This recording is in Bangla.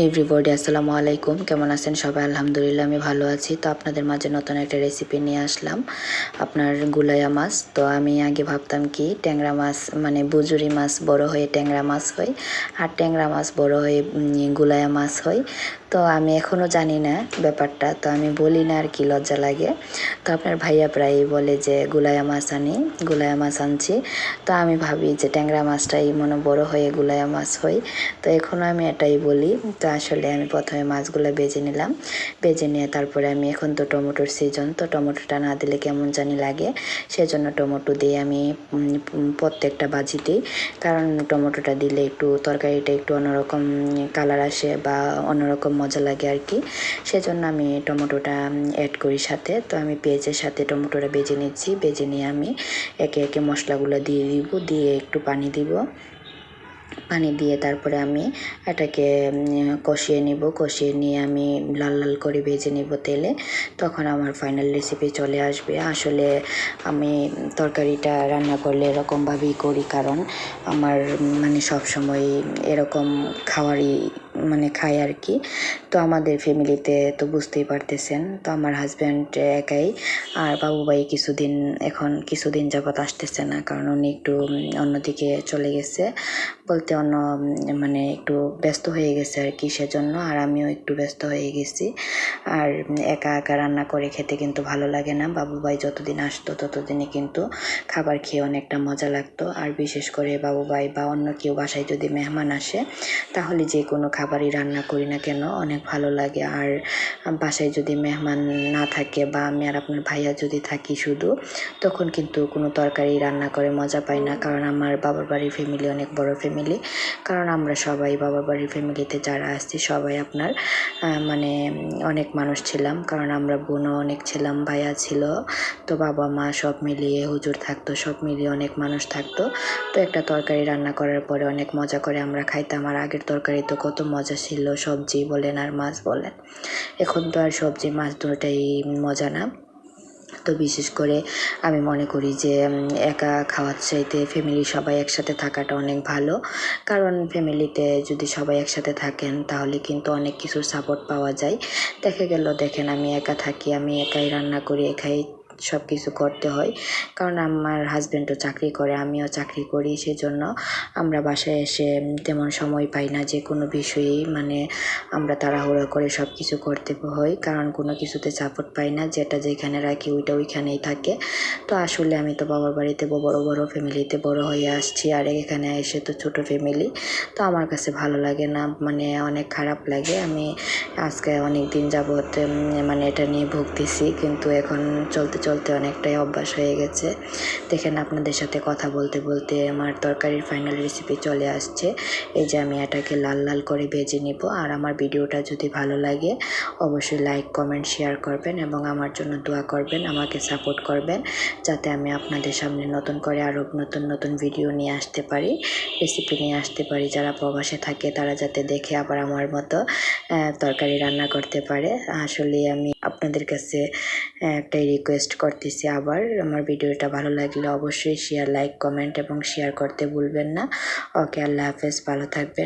এভরিবডি আসসালামু আলাইকুম, কেমন আছেন সবাই? আলহামদুলিল্লাহ আমি ভালো আছি। তো আপনাদের মাঝে নতুন একটা রেসিপি নিয়ে আসলাম, আপনার গুলাইয়া মাছ। তো আমি আগে ভাবতাম কি ট্যাংরা মাছ মানে বুজুরি মাছ বড় হয়ে ট্যাংরা মাছ হয়, আর ট্যাংরা মাছ বড় হয়ে গুলাইয়া মাছ হয়। তো আমি এখনও জানি না ব্যাপারটা, তো আমি বলি না আর কি, লজ্জা লাগে। তো আপনার ভাইয়া প্রায়ই বলে যে গুলাইয়া মাছ আনছি। তো আমি ভাবি যে ট্যাংরা মাছটাই মনে বড় হয়ে গুলাইয়া মাছ হয়। তো এখনও আমি এটাই বলি। তো আসলে আমি প্রথমে মাছগুলো ভেজে নিলাম, ভেজে নিয়ে তারপরে আমি এখন তো টমেটোর সিজন, তো টমেটোটা না দিলে কেমন জানি লাগে, সেজন্য টমেটো দিয়ে আমি প্রত্যেকটা ভাজি দিই। কারণ টমেটোটা দিলে একটু তরকারিটা একটু অন্যরকম কালার আসে বা অন্যরকম মজা লাগে আর কি, সেজন্য আমি টমেটোটা অ্যাড করি সাথে। তো আমি পেঁয়াজের সাথে টমেটোটা ভেজে নিচ্ছি, ভেজে নিয়ে আমি একে একে মশলাগুলো দিয়ে দিব, দিয়ে একটু পানি দিব। পানি দিয়ে তারপরে আমি এটাকে কষিয়ে নিব, কষিয়ে নিয়ে আমি লাল লাল করে ভেজে নিব তেলে। তখন আমার ফাইনাল রেসিপি চলে আসবে। আসলে আমি তরকারিটা রান্না করলে এরকমভাবেই করি, কারণ আমার মানে সবসময় এরকম খাওয়ারই মানে খাই আর কি। তো আমাদের ফ্যামিলিতে তো বুঝতেই পারতেছেন, তো আমার হাজব্যান্ড একাই, আর বাবু ভাই কিছুদিন যাবৎ আসতেছে না, কারণ উনি একটু অন্যদিকে চলে গেছে, বলতে অন্য মানে একটু ব্যস্ত হয়ে গেছে আর কি, সেজন্য। আর আমিও একটু ব্যস্ত হয়ে গেছি। আর একা একা রান্না করে খেতে কিন্তু ভালো লাগে না। বাবু ভাই যতদিন আসতো ততদিনই কিন্তু খাবার খেয়ে অনেকটা মজা লাগতো। আর বিশেষ করে বাবু ভাই বা অন্য কেউ বাসায় যদি মেহমান আসে, তাহলে যে কোনো খাবারই রান্না করি না কেন অনেক ভালো লাগে। আর বাসায় যদি মেহমান না থাকে বা আমি আর আপনার ভাইয়া যদি থাকি শুধু, তখন কিন্তু কোনো তরকারি রান্না করে মজা পাই না। কারণ আমার বাবার বাড়ির ফ্যামিলি অনেক বড় ফ্যামিলি, কারণ আমরা সবাই বাবার বাড়ির ফ্যামিলিতে যারা আসছি সবাই আপনার মানে অনেক মানুষ ছিলাম, কারণ আমরা বোনও অনেক ছিলাম, ভাইয়া ছিল। তো বাবা মা সব মিলিয়ে হুজুর থাকতো, সব মিলিয়ে অনেক মানুষ থাকতো। তো একটা তরকারি রান্না করার পরে অনেক মজা করে আমরা খাইতাম। আর আগের তরকারি তো কত মজা ছিল, সবজি বলেন আর মাছ বলেন। এখন তো আর সবজি মাছ দুটোটাই মজা না। তো বিশেষ করে আমি মনে করি যে একা খাওয়ার চাইতে ফ্যামিলি সবাই একসাথে থাকাটা অনেক ভালো। কারণ ফ্যামিলিতে যদি সবাই একসাথে থাকেন তাহলে কিন্তু অনেক কিছুর সাপোর্ট পাওয়া যায়। দেখেন আমি একা থাকি, আমি একাই রান্না করি, একাই সব কিছু করতে হয়। কারণ আমার হাজব্যান্ডও চাকরি করে, আমিও চাকরি করি, সেজন্য আমরা বাসায় এসে তেমন সময় পাই না যে কোনো বিষয়েই মানে আমরা তাড়াহুড়ো করে সব কিছু করতে হয়, কারণ কোনো কিছুতে সাপোর্ট পাই না, যেটা যেখানে রাখি ওইটা ওইখানেই থাকে। তো আসলে আমি তো বাবার বাড়িতে বড় বড় ফ্যামিলিতে বড় হয়ে আসছি, আর এখানে এসে তো ছোট ফ্যামিলি। তো আমার কাছে ভালো লাগে না, মানে অনেক খারাপ লাগে। আমি আজকে অনেক দিন যাবৎ মানে এটা নিয়ে ভুগতেছি, কিন্তু এখন চলতে চলতে অনেকটাই অভ্যাস হয়ে গেছে। দেখেন আপনাদের সাথে কথা বলতে বলতে আমার তরকারির ফাইনাল রেসিপি চলে আসছে। এই যে আমি এটাকে লাল লাল করে ভেজে নিব। আর আমার ভিডিওটা যদি ভালো লাগে অবশ্যই লাইক কমেন্ট শেয়ার করবেন এবং আমার জন্য দোয়া করবেন, আমাকে সাপোর্ট করবেন, যাতে আমি আপনাদের সামনে নতুন করে আরও নতুন নতুন ভিডিও নিয়ে আসতে পারি, রেসিপি নিয়ে আসতে পারি। যারা প্রবাসে থাকে তারা যাতে দেখে আবার আমার মতো তরকারি রান্না করতে পারে। আসলে আমি আপনাদের কাছে একটাই রিকোয়েস্ট করতেছি, আবার আমার ভিডিওটা ভালো লাগলে অবশ্যই লাইক কমেন্ট এবং শেয়ার করতে ভুলবেন না। ওকে, আল্লাহ হাফেজ, ভালো থাকবেন।